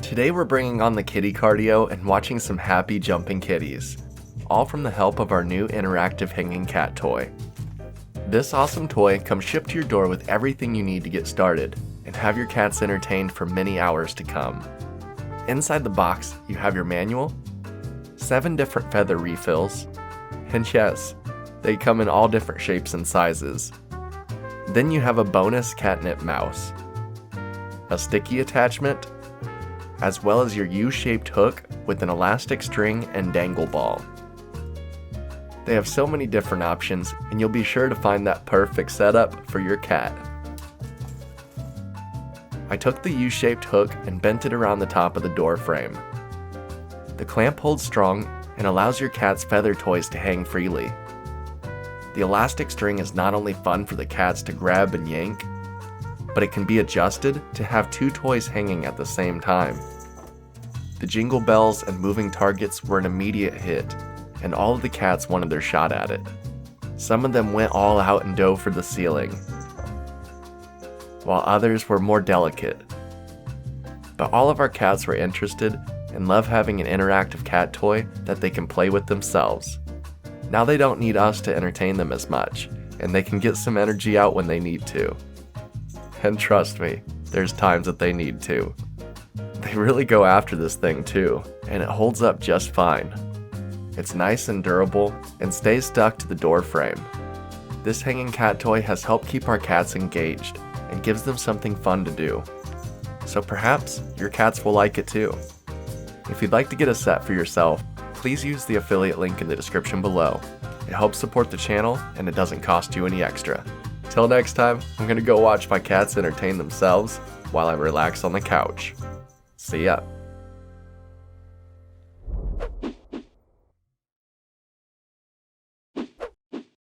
Today we're bringing on the kitty cardio and watching some happy jumping kitties, all from the help of our new interactive hanging cat toy. This awesome toy comes shipped to your door with everything you need to get started and have your cats entertained for many hours to come. Inside the box, you have your manual, 7 different feather refills, and yes, they come in all different shapes and sizes. Then you have a bonus catnip mouse, a sticky attachment, as well as your U-shaped hook with an elastic string and dangle ball. They have so many different options, and you'll be sure to find that perfect setup for your cat. I took the U-shaped hook and bent it around the top of the door frame. The clamp holds strong and allows your cat's feather toys to hang freely. The elastic string is not only fun for the cats to grab and yank, but it can be adjusted to have 2 toys hanging at the same time. The jingle bells and moving targets were an immediate hit, and all of the cats wanted their shot at it. Some of them went all out and dove for the ceiling, while others were more delicate. But all of our cats were interested and love having an interactive cat toy that they can play with themselves. Now they don't need us to entertain them as much, and they can get some energy out when they need to. And trust me, there's times that they need to. They really go after this thing too, and it holds up just fine. It's nice and durable and stays stuck to the door frame. This hanging cat toy has helped keep our cats engaged and gives them something fun to do. So perhaps your cats will like it too. If you'd like to get a set for yourself, please use the affiliate link in the description below. It helps support the channel and it doesn't cost you any extra. Till next time, I'm gonna go watch my cats entertain themselves while I relax on the couch. See ya.